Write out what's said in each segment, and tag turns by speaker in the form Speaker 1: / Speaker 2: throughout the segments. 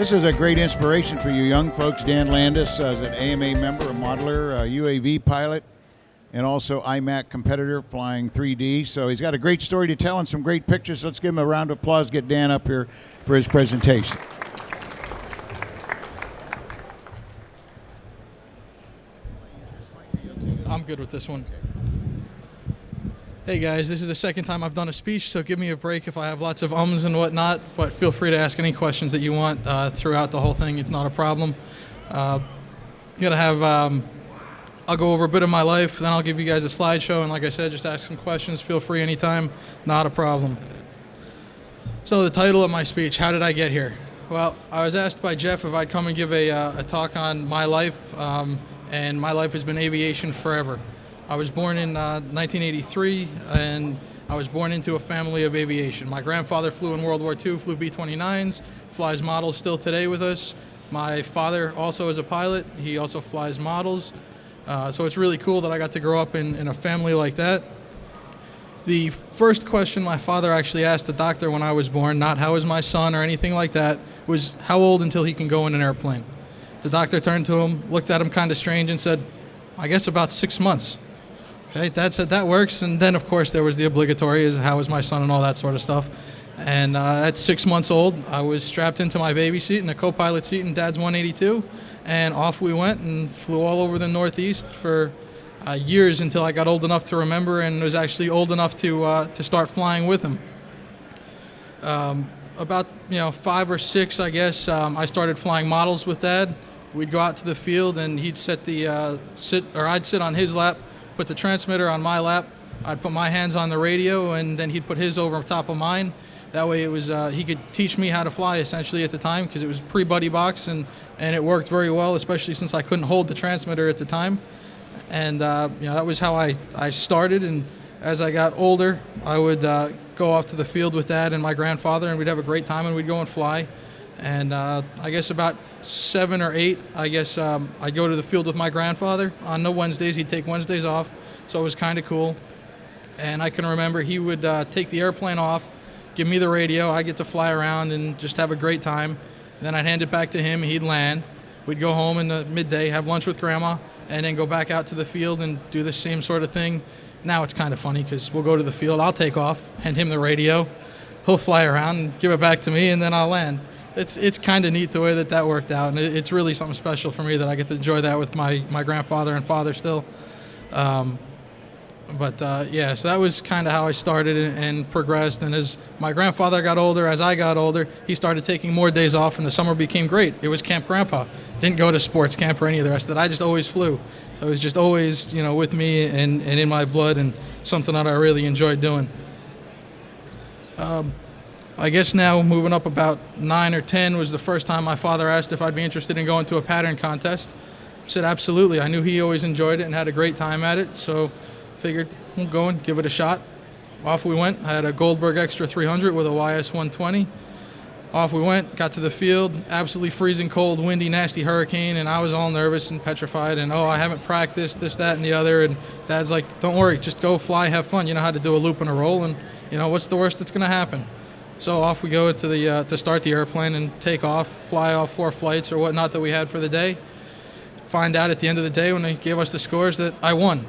Speaker 1: This is a great inspiration for you young folks. Dan Landis is an AMA member, a modeler, a UAV pilot, and also IMAC competitor flying 3D. So he's got a great story to tell and some great pictures. Let's give him a round of applause. Get Dan up here for his presentation.
Speaker 2: I'm good with this one. Hey guys, this is the second time I've done a speech, so give me a break if I have lots of ums and whatnot, but feel free to ask any questions that you want throughout the whole thing. It's not a problem. I'll go over a bit of my life, then I'll give you guys a slideshow, and like I said, just ask some questions. Feel free anytime, not a problem. So the title of my speech, how did I get here? Well, I was asked by Jeff if I'd come and give a talk on my life, and my life has been aviation forever. I was born in 1983, and I was born into a family of aviation. My grandfather flew in World War II, flew B-29s, flies models still today with us. My father also is a pilot. He also flies models. So it's really cool that I got to grow up in a family like that. The first question my father actually asked the doctor when I was born, not how is my son or anything like that, was how old until he can go in an airplane? The doctor turned to him, looked at him kind of strange and said, I guess about 6 months. Okay, Dad said that works, and then of course there was the obligatory, is how is my son and all that sort of stuff. And at 6 months old, I was strapped into my baby seat in the co-pilot seat in Dad's 182, and off we went and flew all over the Northeast for years until I got old enough to remember and was actually old enough to start flying with him. About 5 or 6, I guess, I started flying models with Dad. We'd go out to the field and he'd I'd sit on his lap, put the transmitter on my lap. I'd put my hands on the radio, and then he'd put his over on top of mine. That way, it was he could teach me how to fly essentially at the time, because it was pre-buddy box, and it worked very well, especially since I couldn't hold the transmitter at the time. And that was how I started. And as I got older, I would go off to the field with Dad and my grandfather, and we'd have a great time, and we'd go and fly. And I guess about 7 or 8, I'd go to the field with my grandfather. On no Wednesdays, he'd take Wednesdays off, so it was kind of cool. And I can remember he would take the airplane off, give me the radio, I'd get to fly around and just have a great time. And then I'd hand it back to him, he'd land. We'd go home in the midday, have lunch with Grandma, and then go back out to the field and do the same sort of thing. Now it's kind of funny because we'll go to the field, I'll take off, hand him the radio, he'll fly around and give it back to me, and then I'll land. It's kind of neat the way that worked out, and it's really something special for me that I get to enjoy that with my grandfather and father still. So that was kind of how I started and progressed. And as my grandfather got older, as I got older, he started taking more days off, and the summer became great. It was Camp Grandpa. Didn't go to sports camp or any of the rest of that. I just always flew. So it was just always, with me and in my blood, and something that I really enjoyed doing. I guess now moving up about 9 or 10 was the first time my father asked if I'd be interested in going to a pattern contest. I said absolutely. I knew he always enjoyed it and had a great time at it, so figured we'll go and give it a shot. Off we went. I had a Goldberg Extra 300 with a YS 120. Off we went, got to the field, absolutely freezing cold, windy, nasty hurricane, and I was all nervous and petrified, and I haven't practiced this, that, and the other, and Dad's like, don't worry, just go fly, have fun. You know how to do a loop and a roll, and what's the worst that's going to happen? So off we go to start the airplane and take off, fly off 4 flights or whatnot that we had for the day. Find out at the end of the day when they gave us the scores that I won.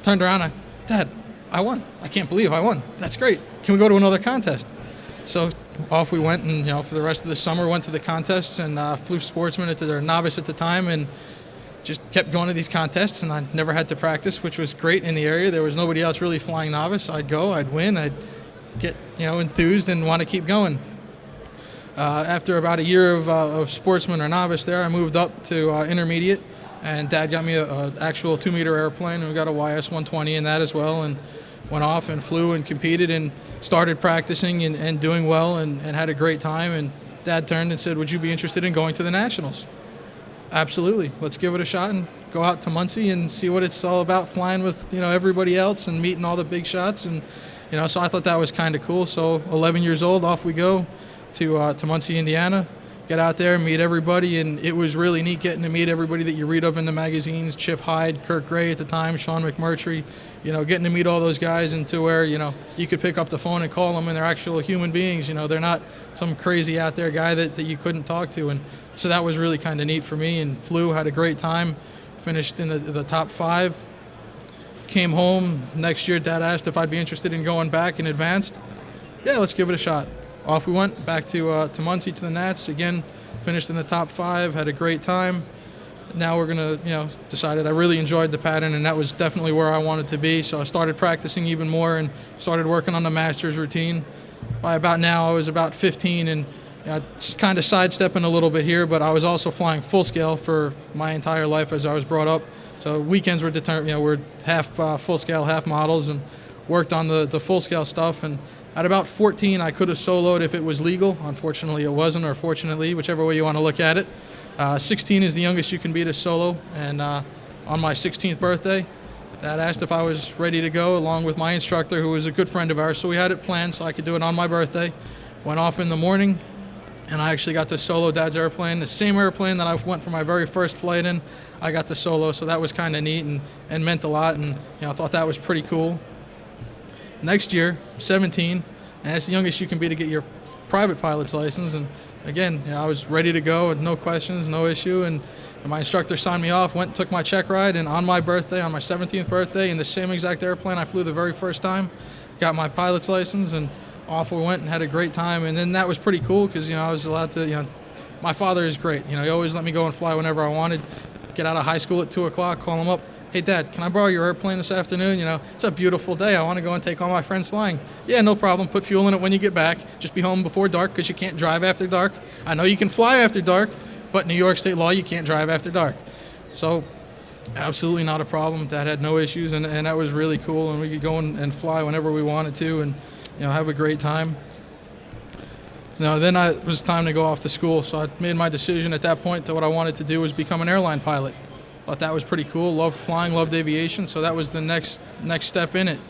Speaker 2: Turned around, Dad, I won. I can't believe I won. That's great. Can we go to another contest? So off we went, and for the rest of the summer went to the contests and flew Sportsman at their novice at the time, and just kept going to these contests, and I never had to practice, which was great in the area. There was nobody else really flying novice. I'd go, I'd win, I'd get enthused and want to keep going. After about a year of Sportsman or novice there, I moved up to intermediate, and Dad got me an actual 2-meter airplane, and we got a YS 120 in that as well, and went off and flew and competed and started practicing and doing well and had a great time. And Dad turned and said, would you be interested in going to the Nationals? Absolutely. Let's give it a shot and go out to Muncie and see what it's all about, flying with everybody else and meeting all the big shots. And so I thought that was kind of cool. So 11 years old, off we go to Muncie, Indiana. get out there and meet everybody. And it was really neat getting to meet everybody that you read of in the magazines, Chip Hyde, Kirk Gray at the time, Sean McMurtry, getting to meet all those guys, and to where, you could pick up the phone and call them and they're actual human beings. They're not some crazy out there guy that you couldn't talk to. And so that was really kind of neat for me, and flew, had a great time, finished in the top 5. Came home. Next year, Dad asked if I'd be interested in going back in advanced. Yeah, let's give it a shot. Off we went, back to Muncie, to the Nats. Again, finished in the top 5, had a great time. Now we're going to, decided I really enjoyed the pattern, and that was definitely where I wanted to be. So I started practicing even more and started working on the Masters routine. By about now, I was about 15, and kind of sidestepping a little bit here, but I was also flying full scale for my entire life as I was brought up. So weekends were determined, we're half full scale, half models, and worked on the full scale stuff. And at about 14, I could have soloed if it was legal. Unfortunately, it wasn't, or fortunately, whichever way you want to look at it. 16 is the youngest you can be to solo. And on my 16th birthday, Dad asked if I was ready to go, along with my instructor, who was a good friend of ours. So we had it planned so I could do it on my birthday. Went off in the morning, and I actually got to solo Dad's airplane, the same airplane that I went for my very first flight in. I got to solo, so that was kind of neat and meant a lot, and I thought that was pretty cool. Next year, 17, and that's the youngest you can be to get your private pilot's license. And again, I was ready to go with no questions, no issue. And my instructor signed me off, went and took my check ride. And on my birthday, on my 17th birthday, in the same exact airplane I flew the very first time, got my pilot's license, and off we went and had a great time. And then that was pretty cool because, I was allowed to, my father is great. He always let me go and fly whenever I wanted. Get out of high school at 2 o'clock, call him up. Hey, Dad, can I borrow your airplane this afternoon? It's a beautiful day. I want to go and take all my friends flying. Yeah, no problem. Put fuel in it when you get back. Just be home before dark because you can't drive after dark. I know you can fly after dark, but New York State law, you can't drive after dark. So absolutely not a problem. Dad had no issues, and that was really cool. And we could go and fly whenever we wanted to and, have a great time. Then it was time to go off to school. So I made my decision at that point that what I wanted to do was become an airline pilot. Thought that was pretty cool. Loved flying, loved aviation, so that was the next step in it.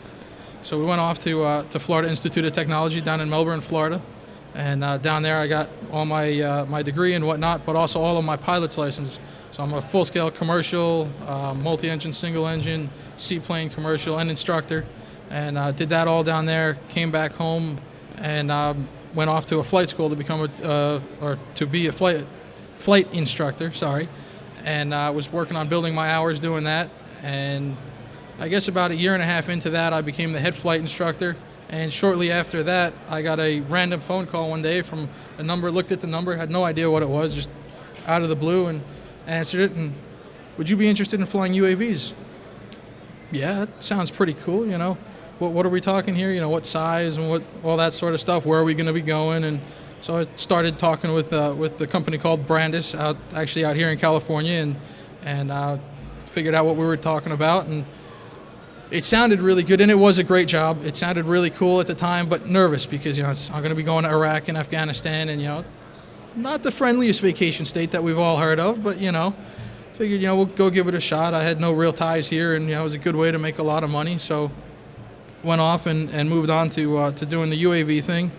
Speaker 2: So we went off to Florida Institute of Technology down in Melbourne, Florida, and down there I got all my degree and whatnot, but also all of my pilot's license. So I'm a full-scale commercial, multi-engine, single-engine, seaplane commercial, and instructor, and did that all down there. Came back home and went off to a flight school to become a flight instructor. Sorry. And I was working on building my hours doing that. And I guess about 1.5 years into that, I became the head flight instructor. And shortly after that, I got a random phone call one day from a number, looked at the number, had no idea what it was, just out of the blue, and answered it. And would you be interested in flying UAVs? Yeah, that sounds pretty cool, What are we talking here? What size and what all that sort of stuff? Where are we going to be going? And so I started talking with the company called Landis out here in California, and figured out what we were talking about, and it sounded really good, and it was a great job. It sounded really cool at the time, but nervous because I'm going to be going to Iraq and Afghanistan, and not the friendliest vacation state that we've all heard of, but figured we'll go give it a shot. I had no real ties here, and it was a good way to make a lot of money, so went off and moved on to doing the UAV thing.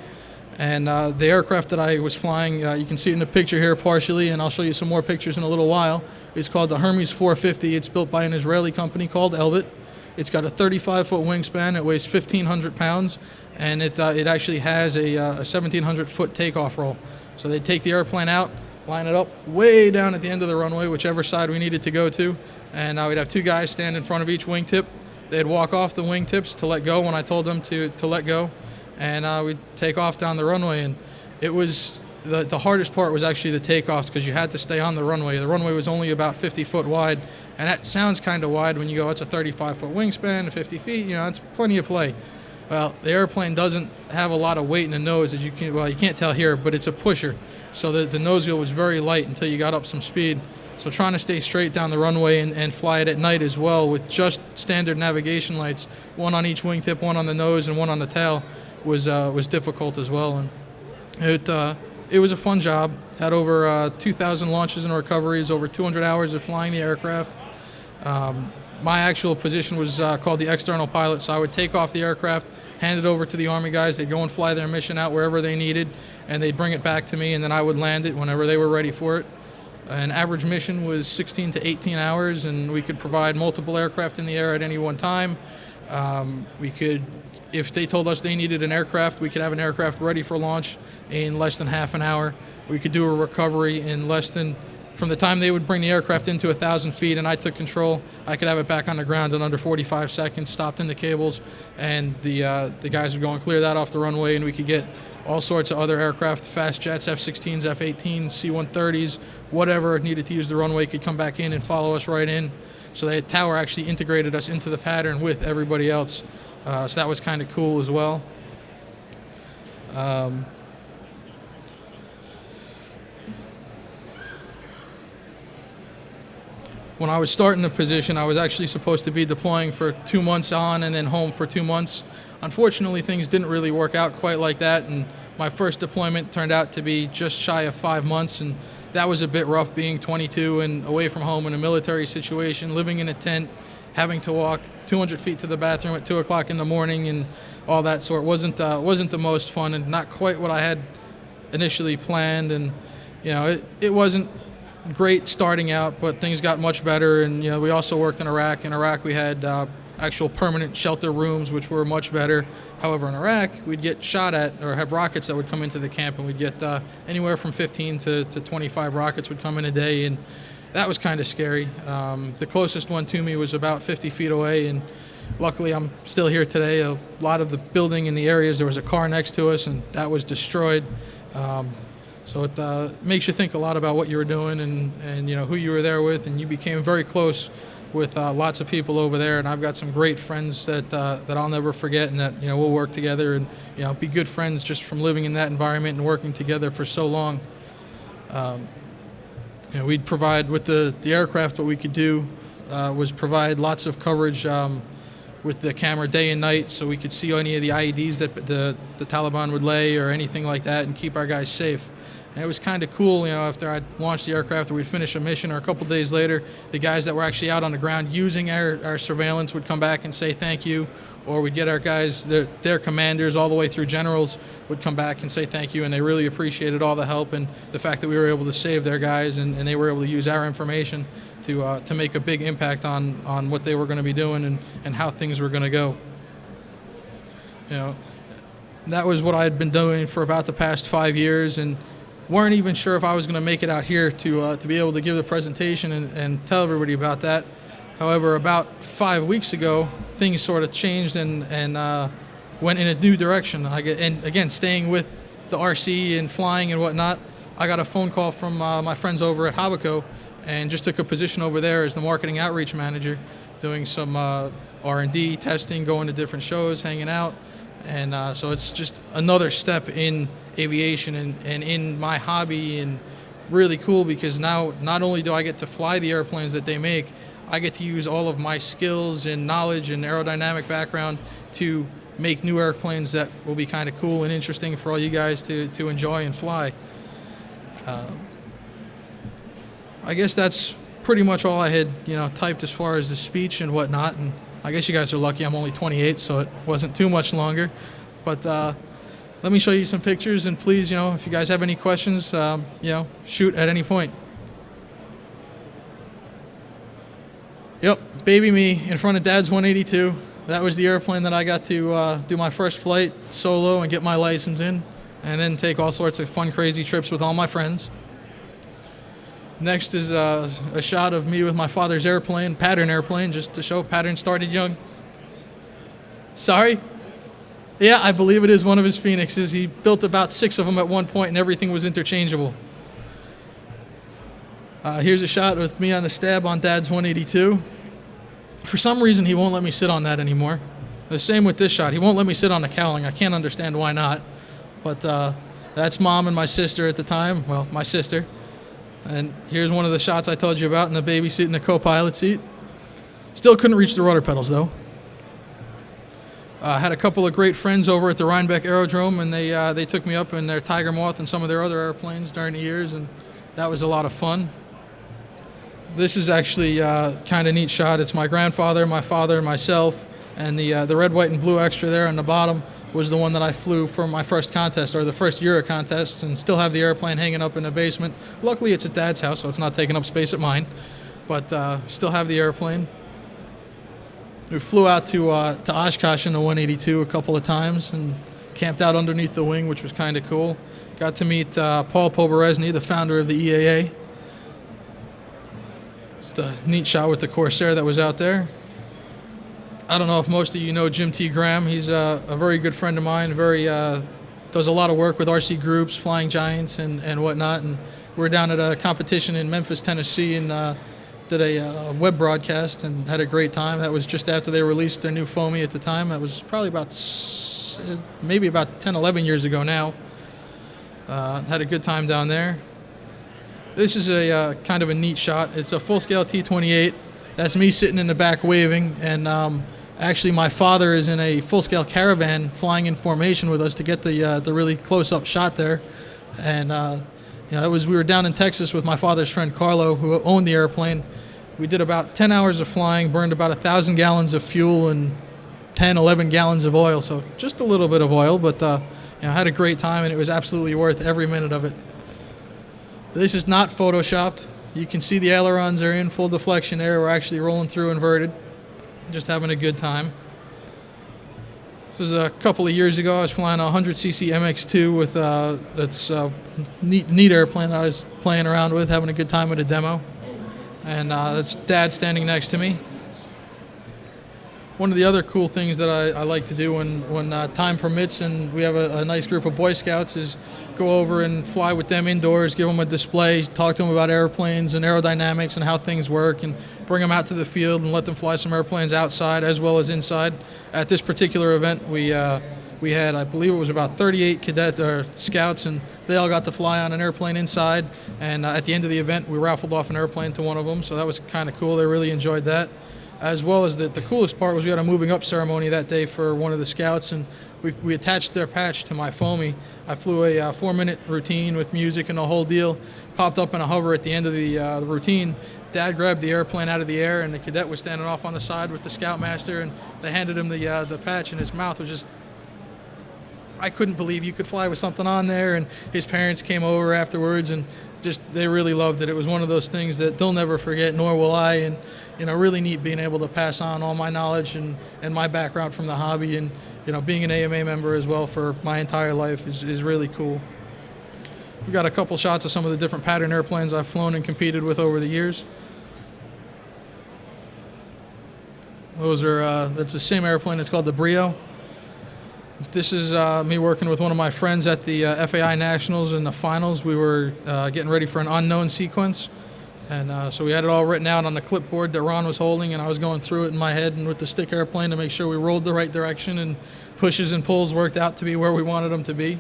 Speaker 2: And the aircraft that I was flying, you can see it in the picture here partially, and I'll show you some more pictures in a little while. It's called the Hermes 450. It's built by an Israeli company called Elbit. It's got a 35-foot wingspan. It weighs 1,500 pounds, and it actually has a 1,700-foot takeoff roll. So they take the airplane out, line it up way down at the end of the runway, whichever side we needed to go to, and we'd have 2 guys stand in front of each wingtip. They'd walk off the wingtips to let go when I told them to let go. And we'd take off down the runway, and it was the hardest part was actually the takeoffs because you had to stay on the runway. The runway was only about 50 foot wide, and that sounds kind of wide when you go, it's a 35-foot wingspan, 50 feet, it's plenty of play. Well, the airplane doesn't have a lot of weight in the nose, as you can't tell here, but it's a pusher. So the nose wheel was very light until you got up some speed. So trying to stay straight down the runway and fly it at night as well with just standard navigation lights, one on each wingtip, one on the nose, and one on the tail, was difficult as well, and it was a fun job. Had over 2,000 launches and recoveries, over 200 hours of flying the aircraft, My actual position was called the external pilot, so I would take off the aircraft, hand it over to the Army guys. They'd go and fly their mission out wherever they needed, and they'd bring it back to me, and then I would land it whenever they were ready for it. An average mission was 16 to 18 hours, and we could provide multiple aircraft in the air at any one time. We could, if they told us they needed an aircraft, we could have an aircraft ready for launch in less than half an hour. We could do a recovery in less than, from the time they would bring the aircraft into 1,000 feet and I took control, I could have it back on the ground in under 45 seconds, stopped in the cables, and the guys would go and clear that off the runway, and we could get all sorts of other aircraft, fast jets, F-16s, F-18s, C-130s, whatever needed to use the runway could come back in and follow us right in. So the tower actually integrated us into the pattern with everybody else. So that was kind of cool as well. When I was starting the position, I was actually supposed to be deploying for 2 months on and then home for 2 months. Unfortunately, things didn't really work out quite like that, and my first deployment turned out to be just shy of 5 months, and that was a bit rough, being 22 and away from home in a military situation, living in a tent, having to walk 200 feet to the bathroom at 2 o'clock in the morning and all that sort. Wasn't the most fun, and not quite what I had initially planned, and it wasn't great starting out, but things got much better. And we also worked in Iraq. In Iraq we had actual permanent shelter rooms, which were much better. However, in Iraq we'd get shot at, or have rockets that would come into the camp, and we'd get anywhere from 15 to 25 rockets would come in a day, and that was kind of scary. The closest one to me was about 50 feet away, and luckily I'm still here today. A lot of the building in the areas, there was a car next to us, and that was destroyed. So it makes you think a lot about what you were doing and who you were there with, and you became very close with lots of people over there. And I've got some great friends that I'll never forget, and that we'll work together and be good friends just from living in that environment and working together for so long. We'd provide with the aircraft, what we could do was provide lots of coverage with the camera day and night, so we could see any of the IEDs that the Taliban would lay or anything like that, and keep our guys safe. And it was kind of cool, after I'd launched the aircraft or we'd finish a mission, or a couple days later, the guys that were actually out on the ground using our surveillance would come back and say thank you, or we'd get our guys, their commanders all the way through generals would come back and say thank you, and they really appreciated all the help and the fact that we were able to save their guys, and they were able to use our information to make a big impact on what they were going to be doing and how things were going to go. That was what I had been doing for about the past 5 years, and weren't even sure if I was going to make it out here to be able to give the presentation and tell everybody about that. However, about 5 weeks ago, things sort of changed and went in a new direction. And again, staying with the RC and flying and whatnot, I got a phone call from my friends over at Habaco, and just took a position over there as the marketing outreach manager, doing some R&D testing, going to different shows, hanging out. And so it's just another step in aviation and in my hobby, and really cool because now not only do I get to fly the airplanes that they make, I get to use all of my skills and knowledge and aerodynamic background to make new airplanes that will be kind of cool and interesting for all you guys to enjoy and fly. I guess that's pretty much all I had typed as far as the speech and whatnot, and I guess you guys are lucky I'm only 28, so it wasn't too much longer. But let me show you some pictures, and please, if you guys have any questions, shoot at any point. Yep, baby me in front of Dad's 182. That was the airplane that I got to do my first flight solo and get my license in, and then take all sorts of fun, crazy trips with all my friends. Next is a shot of me with my father's airplane, pattern airplane, just to show pattern started young. Sorry? Yeah, I believe it is one of his Phoenixes. He built about 6 of them at one point, and everything was interchangeable. Here's a shot with me on the stab on Dad's 182. For some reason, he won't let me sit on that anymore. The same with this shot. He won't let me sit on the cowling. I can't understand why not. But that's Mom and my sister at the time. Well, my sister. And here's one of the shots I told you about in the baby seat and the co-pilot seat. Still couldn't reach the rudder pedals, though. Had a couple of great friends over at the Rhinebeck Aerodrome, and they took me up in their Tiger Moth and some of their other airplanes during the years, and that was a lot of fun. This is actually kind of neat shot. It's my grandfather, my father, myself, and the red, white, and blue extra there on the bottom was the one that I flew for my first contest, or the first Euro contest, and still have the airplane hanging up in the basement. Luckily, it's at Dad's house, so it's not taking up space at mine, but still have the airplane. We flew out to Oshkosh in the 182 a couple of times and camped out underneath the wing, which was kind of cool. Got to meet Paul Poberezny, the founder of the EAA. Just a neat shot with the Corsair that was out there. I don't know if most of you know Jim T. Graham. He's a very good friend of mine. Does a lot of work with RC groups, Flying Giants, and whatnot. And we're down at a competition in Memphis, Tennessee, and did a web broadcast and had a great time. That was just after they released their new foamy at the time. That was probably maybe about 10, 11 years ago now. Had a good time down there. This is a kind of a neat shot. It's a full-scale T-28. That's me sitting in the back waving, and actually my father is in a full-scale Caravan flying in formation with us to get the really close-up shot there. And we were down in Texas with my father's friend Carlo, who owned the airplane. We did about 10 hours of flying, burned about 1,000 gallons of fuel and 10, 11 gallons of oil, so just a little bit of oil, but had a great time, and it was absolutely worth every minute of it. This is not photoshopped. You can see the ailerons are in full deflection there. We're actually rolling through inverted, just having a good time. This was a couple of years ago. I was flying a 100cc MX2 with that's a neat airplane that I was playing around with, having a good time with a demo. And that's Dad standing next to me. One of the other cool things that I like to do when time permits and we have a nice group of Boy Scouts is go over and fly with them indoors, give them a display, talk to them about airplanes and aerodynamics and how things work, and bring them out to the field and let them fly some airplanes outside as well as inside. At this particular event, we had, I believe it was about 38 scouts, and they all got to fly on an airplane inside. And at the end of the event, we raffled off an airplane to one of them, so that was kind of cool. They really enjoyed that. As well as the coolest part was we had a moving up ceremony that day for one of the scouts, and we attached their patch to my foamy. I flew a 4-minute routine with music and the whole deal, popped up in a hover at the end of the routine. Dad grabbed the airplane out of the air, and the cadet was standing off on the side with the scoutmaster, and they handed him the patch, and his mouth was just, I couldn't believe you could fly with something on there. And his parents came over afterwards, and just they really loved it. It was one of those things that they'll never forget, nor will I. And really neat being able to pass on all my knowledge and my background from the hobby, and being an AMA member as well for my entire life is really cool. We got a couple shots of some of the different pattern airplanes I've flown and competed with over the years. That's the same airplane. It's called the Brio. This is me working with one of my friends at the FAI Nationals in the finals. We were getting ready for an unknown sequence. And so we had it all written out on the clipboard that Ron was holding, and I was going through it in my head and with the stick airplane to make sure we rolled the right direction and pushes and pulls worked out to be where we wanted them to be.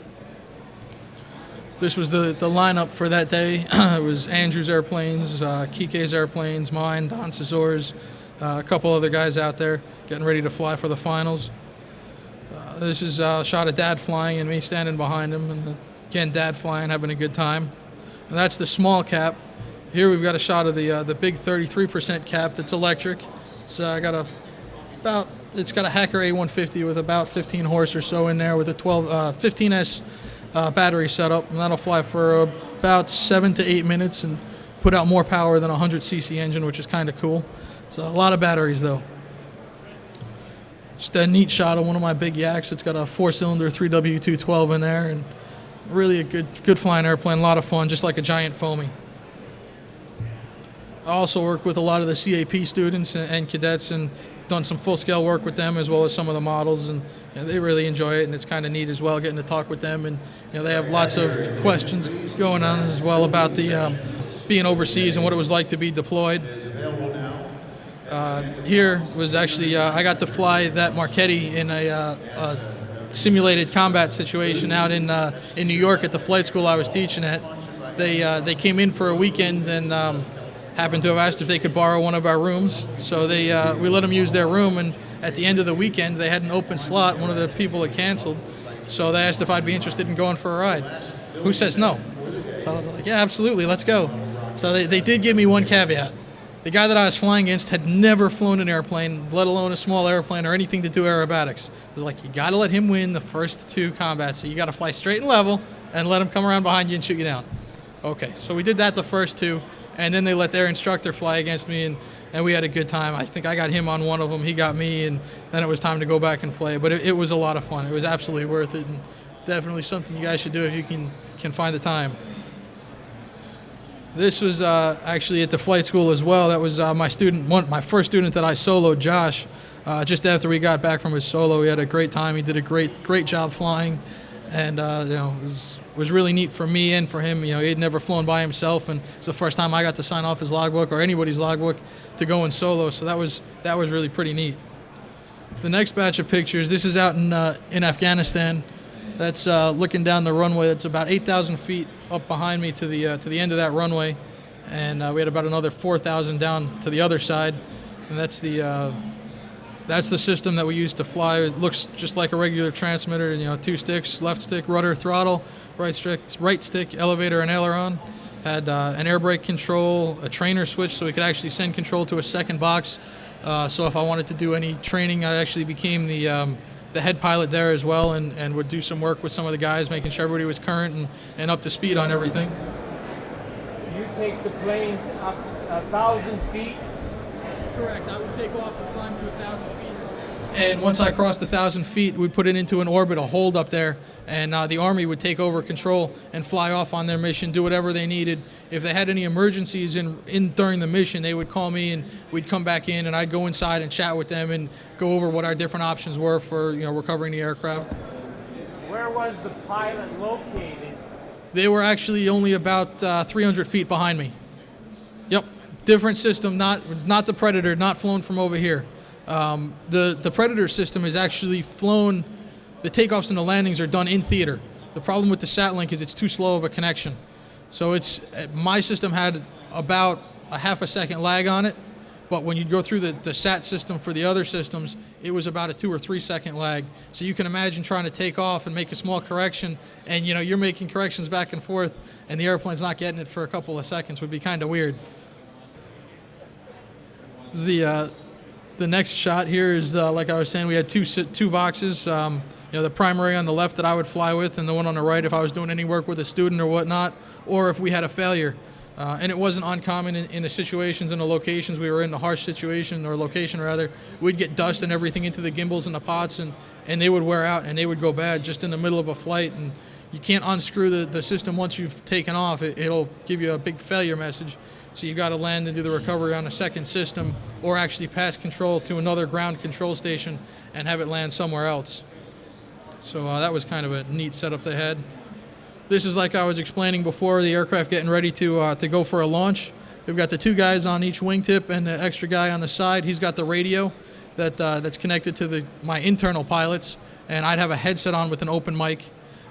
Speaker 2: This was the lineup for that day. It was Andrew's airplanes, Kike's airplanes, mine, Don Cesare's, a couple other guys out there getting ready to fly for the finals. This is a shot of Dad flying and me standing behind him, and again, Dad flying, having a good time. And that's the small cap. Here we've got a shot of the big 33% cap that's electric. It's got a Hacker A150 with about 15 horse or so in there with a 15S battery setup, and that'll fly for about 7 to 8 minutes and put out more power than a 100cc engine, which is kind of cool. So a lot of batteries though. Just a neat shot of one of my big yaks. It's got a 4-cylinder 3W212 in there, and really a good flying airplane, a lot of fun, just like a giant foamy. I also work with a lot of the CAP students and cadets and done some full-scale work with them as well as some of the models, and they really enjoy it, and it's kind of neat as well getting to talk with them, and they have lots of questions going on as well about the being overseas and what it was like to be deployed. Here was actually I got to fly that Marchetti in a simulated combat situation out in New York at the flight school I was teaching at. They came in for a weekend and happened to have asked if they could borrow one of our rooms. So we let them use their room, and at the end of the weekend they had an open slot. One of the people had canceled, so they asked if I'd be interested in going for a ride. Who says no? So I was like, yeah, absolutely, let's go. So they did give me one caveat. The guy that I was flying against had never flown an airplane, let alone a small airplane or anything to do aerobatics. It was like, you got to let him win the first 2 combats. So you got to fly straight and level and let him come around behind you and shoot you down. Okay, so we did that the first 2, and then they let their instructor fly against me, and we had a good time. I think I got him on one of them, he got me, and then it was time to go back and play. But it was a lot of fun. It was absolutely worth it, and definitely something you guys should do if you can find the time. This was actually at the flight school as well. That was my first student that I soloed, Josh. Just after we got back from his solo, we had a great time. He did a great job flying, and it was really neat for me and for him. He had never flown by himself, and it's the first time I got to sign off his logbook or anybody's logbook to go in solo. So that was really pretty neat. The next batch of pictures. This is out in Afghanistan. That's looking down the runway. It's about 8,000 feet up behind me to the end of that runway, and we had about another 4,000 down to the other side, and that's the system that we use to fly. It looks just like a regular transmitter. 2 sticks, left stick, rudder, throttle, right stick, elevator and aileron. Had an air brake control, a trainer switch, so we could actually send control to a second box. So if I wanted to do any training, I actually became the head pilot there as well, and would do some work with some of the guys, making sure everybody was current and up to speed on everything.
Speaker 3: You take the plane up 1,000 feet?
Speaker 2: Correct. I would take off and climb to 1,000 feet. And once I crossed 1,000 feet, we'd put it into an orbit, a hold up there, and the Army would take over control and fly off on their mission, do whatever they needed. If they had any emergencies in during the mission, they would call me, and we'd come back in, and I'd go inside and chat with them and go over what our different options were for recovering the aircraft.
Speaker 3: Where was the pilot located?
Speaker 2: They were actually only about 300 feet behind me. Yep, different system, not the Predator, not flown from over here. The Predator system is actually flown. The takeoffs and the landings are done in theater. The problem with the SatLink is it's too slow of a connection. So my system had about a half a second lag on it, but when you go through the SAT system for the other systems, it was about a 2 or 3 second lag. So you can imagine trying to take off and make a small correction, and you're making corrections back and forth, and the airplane's not getting it for a couple of seconds. Would be kind of weird. The next shot here is, like I was saying, we had two boxes. The primary on the left that I would fly with, and the one on the right if I was doing any work with a student or whatnot, or if we had a failure. And it wasn't uncommon in the situations and the locations we were in, the harsh situation, or location rather, we'd get dust and everything into the gimbals and the pots, and they would wear out and they would go bad just in the middle of a flight. And you can't unscrew the system once you've taken off. It'll give you a big failure message. So you've got to land and do the recovery on a second system, or actually pass control to another ground control station and have it land somewhere else. So that was kind of a neat setup they had. This is, like I was explaining before, the aircraft getting ready to go for a launch. They've got the 2 guys on each wingtip and the extra guy on the side. He's got the radio that's connected to my internal pilots, and I'd have a headset on with an open mic.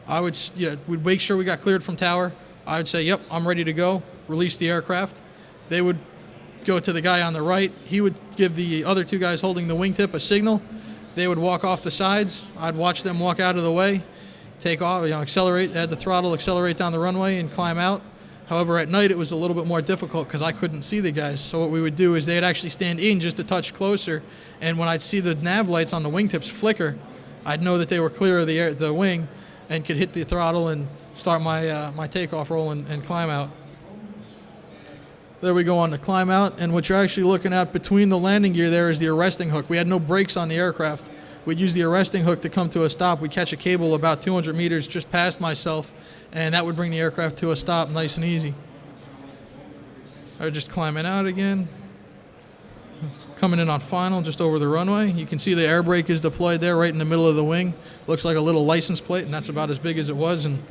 Speaker 2: We'd make sure we got cleared from tower. I would say, yep, I'm ready to go, release the aircraft. They would go to the guy on the right. He would give the other 2 guys holding the wingtip a signal. They would walk off the sides. I'd watch them walk out of the way, take off, accelerate, add the throttle, accelerate down the runway and climb out. However, at night it was a little bit more difficult because I couldn't see the guys. So what we would do is they'd actually stand in just a touch closer, and when I'd see the nav lights on the wingtips flicker, I'd know that they were clear of the wing and could hit the throttle and start my takeoff roll and climb out. There we go on the climb out, and what you're actually looking at between the landing gear there is the arresting hook. We had no brakes on the aircraft. We'd use the arresting hook to come to a stop. We'd catch a cable about 200 meters just past myself, and that would bring the aircraft to a stop nice and easy. Just climbing out again. It's coming in on final just over the runway. You can see the air brake is deployed there right in the middle of the wing. Looks like a little license plate, and that's about as big as it was and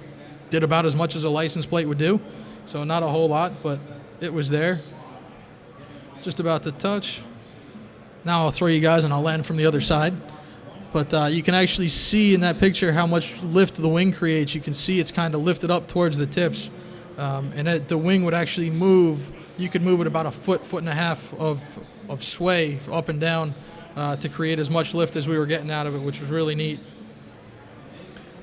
Speaker 2: did about as much as a license plate would do. So not a whole lot, but it was there. Just about to touch. Now I'll throw you guys and I'll land from the other side. But you can actually see in that picture how much lift the wing creates. You can see it's kind of lifted up towards the tips. The wing would actually move. You could move it about a foot and a half of sway up and down to create as much lift as we were getting out of it, which was really neat.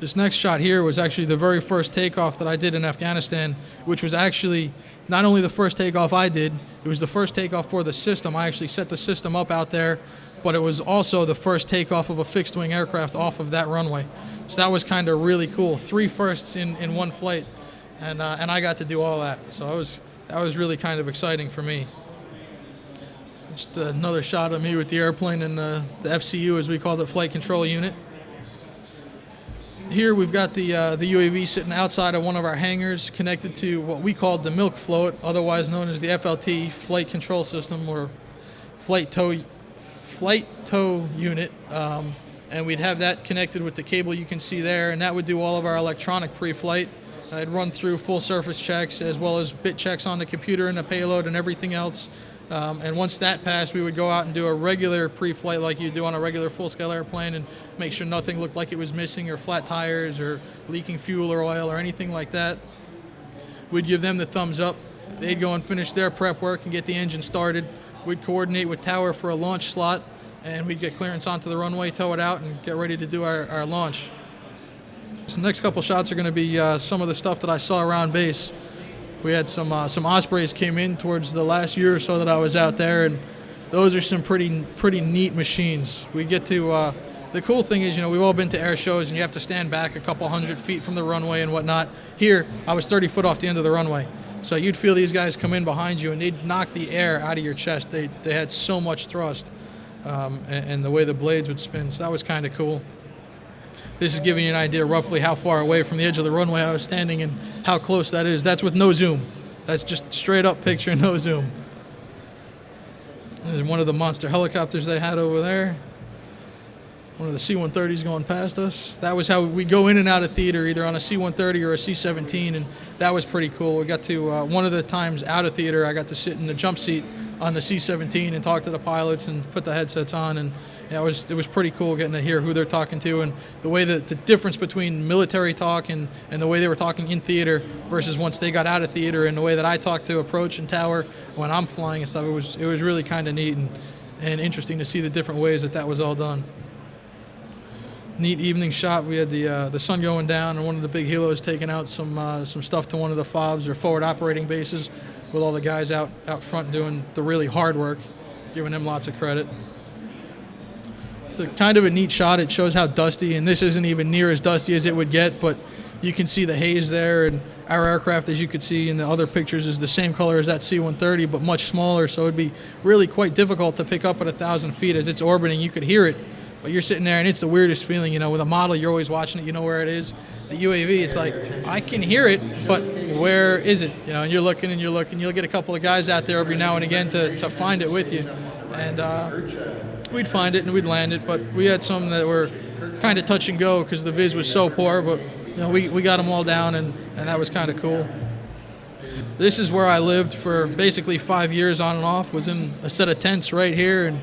Speaker 2: This next shot here was actually the very first takeoff that I did in Afghanistan, which was actually not only the first takeoff I did, It was the first takeoff for the system. I actually set the system up out there, but it was also the first takeoff of a fixed-wing aircraft off of that runway. So that was kind of really cool. 3 firsts in one flight, and I got to do all that. So that was really kind of exciting for me. Just another shot of me with the airplane and the FCU, as we call it, Flight Control Unit. Here we've got the UAV sitting outside of one of our hangars, connected to what we called the milk float, otherwise known as the FLT, Flight Control System, or Flight Tow Unit. And we'd have that connected with the cable you can see there, and that would do all of our electronic pre-flight. I'd run through full surface checks as well as bit checks on the computer and the payload and everything else. And once that passed, we would go out and do a regular pre-flight like you do on a regular full-scale airplane and make sure nothing looked like it was missing, or flat tires or leaking fuel or oil or anything like that. We'd give them the thumbs up. They'd go and finish their prep work and get the engine started. We'd coordinate with Tower for a launch slot, and we'd get clearance onto the runway, tow it out, and get ready to do our launch. So the next couple shots are going to be some of the stuff that I saw around base. We had some Ospreys came in towards the last year or so that I was out there, and those are some pretty neat machines. We get to the cool thing is, we've all been to air shows and you have to stand back a couple 100 feet from the runway and whatnot. Here, I was 30 foot off the end of the runway, so you'd feel these guys come in behind you and they'd knock the air out of your chest. They had so much thrust, and the way the blades would spin, so that was kind of cool. This is giving you an idea roughly how far away from the edge of the runway I was standing and how close that is. That's with no zoom. That's just straight up picture, no zoom. And one of the monster helicopters they had over there. One of the C-130s going past us. That was how we go in and out of theater, either on a C-130 or a C-17, and that was pretty cool. We got to, one of the times out of theater, I got to sit in the jump seat on the C-17 and talk to the pilots and put the headsets on, and it was pretty cool getting to hear who they're talking to and the way that the difference between military talk and the way they were talking in theater versus once they got out of theater, and the way that I talk to approach and tower when I'm flying and stuff. It was really kind of neat and interesting to see the different ways that was all done. Neat evening shot. We had the sun going down and one of the big helos taking out some stuff to one of the FOBs, or forward operating bases, with all the guys out front doing the really hard work, giving them lots of credit. It's kind of a neat shot. It shows how dusty, and this isn't even near as dusty as it would get, but you can see the haze there, and our aircraft, as you could see in the other pictures, is the same color as that C-130, but much smaller, so it'd be really quite difficult to pick up at 1,000 feet. As it's orbiting, you could hear it, but you're sitting there, and it's the weirdest feeling. With a model, you're always watching it, you know where it is. The UAV, it's like, I can hear it, but where is it? And you're looking and you're looking. You'll get a couple of guys out there every now and again to find it with you, and we'd find it and we'd land it, but we had some that were kind of touch and go because the viz was so poor, but we got them all down, and that was kind of cool. This is where I lived for basically 5 years on and off. Was in a set of tents right here, and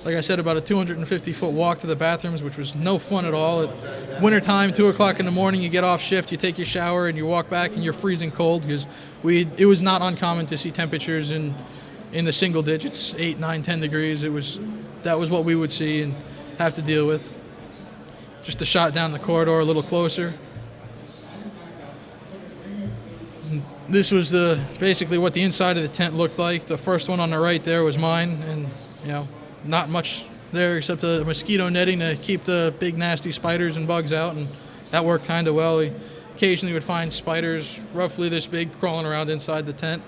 Speaker 2: like I said, about a 250-foot walk to the bathrooms, which was no fun at all. At wintertime, 2 o'clock in the morning, you get off shift, you take your shower, and you walk back, and you're freezing cold because it was not uncommon to see temperatures in the single digits, 8, 9, 10 degrees. That was what we would see and have to deal with. Just a shot down the corridor a little closer. And this was basically what the inside of the tent looked like. The first one on the right there was mine, and not much there except the mosquito netting to keep the big nasty spiders and bugs out, and that worked kind of well. We occasionally would find spiders roughly this big crawling around inside the tent,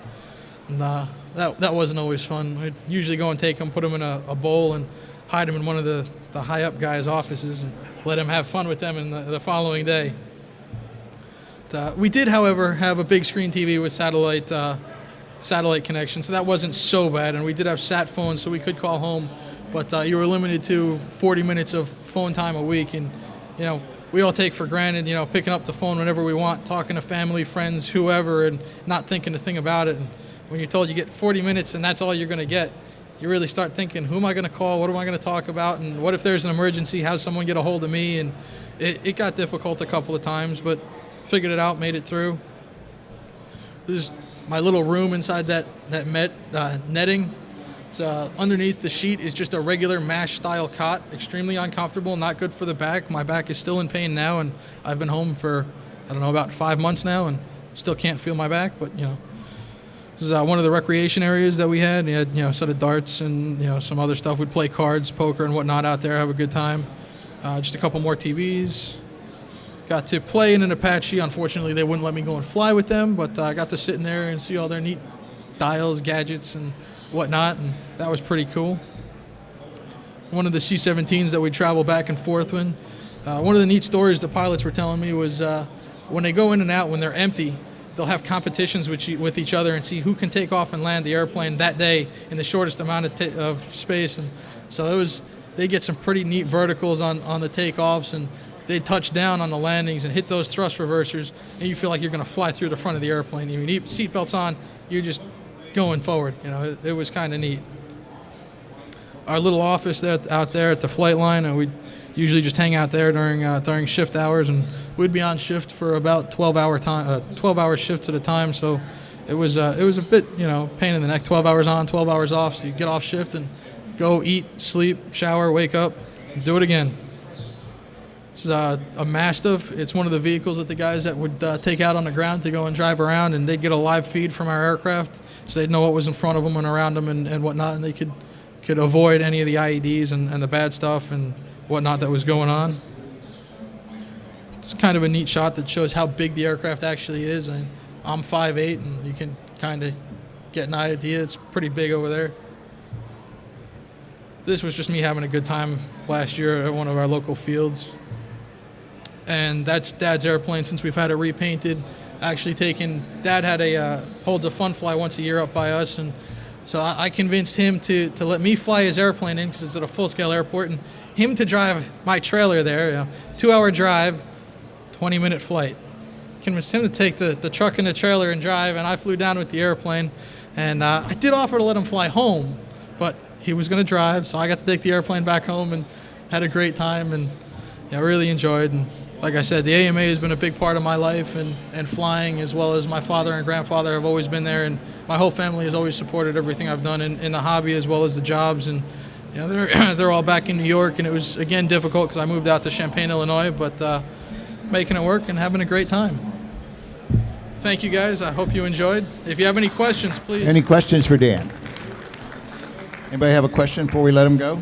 Speaker 2: and that wasn't always fun. We'd usually go and take them, put them in a bowl, and hide them in one of the high-up guys' offices and let them have fun with them in the following day. We did, however, have a big screen TV with satellite connection, so that wasn't so bad, and we did have sat phones, so we could call home, but you were limited to 40 minutes of phone time a week, and we all take for granted picking up the phone whenever we want, talking to family, friends, whoever, and not thinking a thing about it. And when you're told you get 40 minutes and that's all you're going to get, you really start thinking, who am I going to call, what am I going to talk about, and what if there's an emergency, how's someone get a hold of me? And it got difficult a couple of times, but figured it out, made it through. This is my little room inside that netting. It's underneath the sheet is just a regular MASH style cot, extremely uncomfortable, not good for the back. My back is still in pain now, and I've been home for about 5 months now and still can't feel my back, but This is one of the recreation areas that we had. We had, a set of darts and, some other stuff. We'd play cards, poker, and whatnot out there, have a good time. Just a couple more TVs. Got to play in an Apache. Unfortunately, they wouldn't let me go and fly with them, but I got to sit in there and see all their neat dials, gadgets, and whatnot, and that was pretty cool. One of the C-17s that we travel back and forth with. One of the neat stories the pilots were telling me was when they go in and out, when they're empty, they'll have competitions with each other and see who can take off and land the airplane that day in the shortest amount of space. And so they get some pretty neat verticals on the takeoffs, and they touch down on the landings and hit those thrust reversers, and you feel like you're going to fly through the front of the airplane. You need seatbelts on, you're just going forward. It was kind of neat. Our little office out there at the flight line, and we'd usually just hang out there during shift hours, and we'd be on shift for about 12-hour shifts at a time. So it was a bit pain in the neck. 12 hours on, 12 hours off. So you get off shift and go eat, sleep, shower, wake up, do it again. This is a Mastiff. It's one of the vehicles that the guys that would take out on the ground to go and drive around, and they'd get a live feed from our aircraft, so they'd know what was in front of them and around them and whatnot, and they could avoid any of the IEDs and the bad stuff and whatnot that was going on. It's kind of a neat shot that shows how big the aircraft actually is. And I'm 5'8", and you can kind of get an idea. It's pretty big over there. This was just me having a good time last year at one of our local fields. And that's Dad's airplane since we've had it repainted. Actually Dad holds a fun fly once a year up by us, and so I convinced him to let me fly his airplane in because it's at a full-scale airport, and him to drive my trailer there, 2-hour drive, 20-minute flight. Convinced him to take the truck and the trailer and drive, and I flew down with the airplane. And I did offer to let him fly home, but he was going to drive, so I got to take the airplane back home and had a great time, and really enjoyed. And like I said, the AMA has been a big part of my life, and flying, as well as my father and grandfather have always been there, and my whole family has always supported everything I've done in the hobby as well as the jobs. And they're all back in New York, and it was, again, difficult because I moved out to Champaign, Illinois, but making it work and having a great time. Thank you, guys. I hope you enjoyed. If you have any questions, please.
Speaker 1: Any questions for Dan? Anybody have a question before we let him go?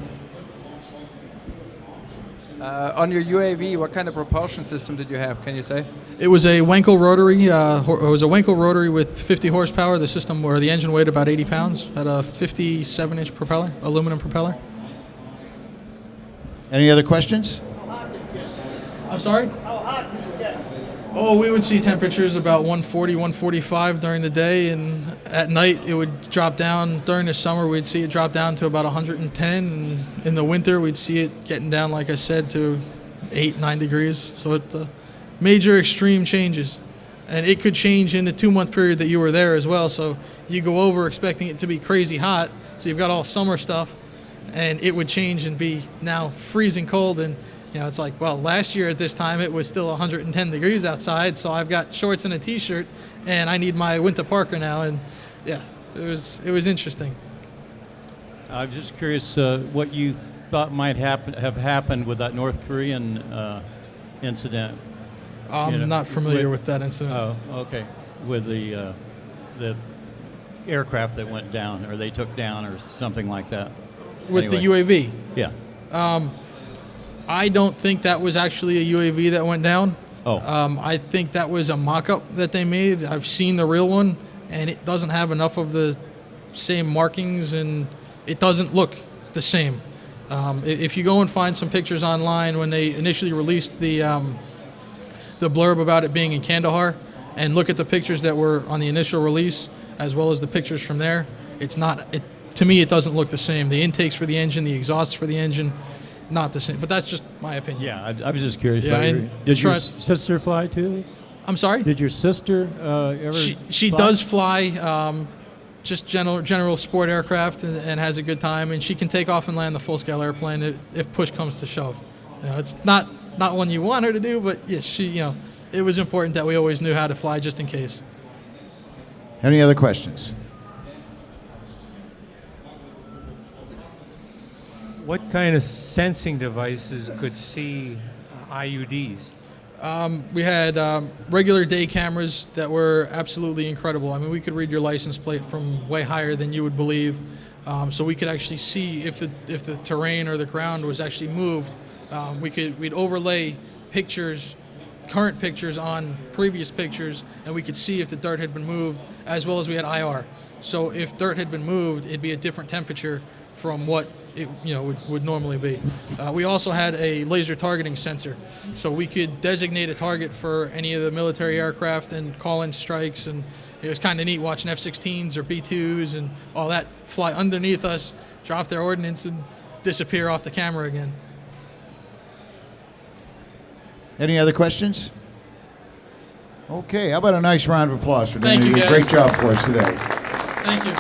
Speaker 4: On your UAV, what kind of propulsion system did you have? Can you say?
Speaker 2: It was a Wankel rotary. It was a Wankel rotary with 50 horsepower. The system, or the engine, weighed about 80 pounds. Had a 57-inch propeller, aluminum propeller.
Speaker 1: Any other questions?
Speaker 2: I'm sorry?
Speaker 3: How hot did you get?
Speaker 2: Oh, we would see temperatures about 140, 145 during the day, and at night it would drop down. During the summer, we'd see it drop down to about 110, and in the winter, we'd see it getting down, like I said, to 8, 9 degrees. So it major extreme changes, and it could change in the 2-month period that you were there as well. So you go over expecting it to be crazy hot, so you've got all summer stuff, and it would change and be now freezing cold. And it's like, well, last year at this time it was still 110 degrees outside, so I've got shorts and a t-shirt, and I need my winter parka now. And it was interesting.
Speaker 5: I was just curious what you thought might have happened with that North Korean incident.
Speaker 2: I'm not familiar with that incident.
Speaker 5: Oh, okay. With the aircraft that went down, or they took down, or something like that.
Speaker 2: With
Speaker 5: Anyway.
Speaker 2: the UAV?
Speaker 5: Yeah.
Speaker 2: I don't think that was actually a UAV that went down.
Speaker 5: Oh.
Speaker 2: I think that was a mock-up that they made. I've seen the real one, and it doesn't have enough of the same markings, and it doesn't look the same. If you go and find some pictures online when they initially released the blurb about it being in Kandahar, and look at the pictures that were on the initial release, as well as the pictures from there, to me, it doesn't look the same. The intakes for the engine, the exhausts for the engine, not the same. But that's just my opinion.
Speaker 5: Yeah, I was just curious.
Speaker 2: Yeah,
Speaker 5: Did your sister fly too?
Speaker 2: I'm sorry?
Speaker 5: Did your sister ever
Speaker 2: She
Speaker 5: fly?
Speaker 2: does fly, just general sport aircraft, and has a good time, and she can take off and land the full-scale airplane if push comes to shove. It's not one you want her to do, but yeah, it was important that we always knew how to fly just in case.
Speaker 1: Any other questions?
Speaker 3: What kind of sensing devices could see IUDs?
Speaker 2: We had regular day cameras that were absolutely incredible. I mean, we could read your license plate from way higher than you would believe. So we could actually see if the terrain or the ground was actually moved. We'd overlay pictures, current pictures on previous pictures, and we could see if the dirt had been moved, as well as we had IR. So if dirt had been moved, it'd be a different temperature from what it would normally be. We also had a laser targeting sensor, so we could designate a target for any of the military aircraft and call in strikes. And it was kind of neat watching F-16s or B-2s and all that fly underneath us, drop their ordnance, and disappear off the camera again.
Speaker 1: Any other questions? Okay, how about a nice round of applause for
Speaker 2: Thank
Speaker 1: doing
Speaker 2: you,
Speaker 1: a
Speaker 2: guys.
Speaker 1: great job for us today.
Speaker 2: Thank you.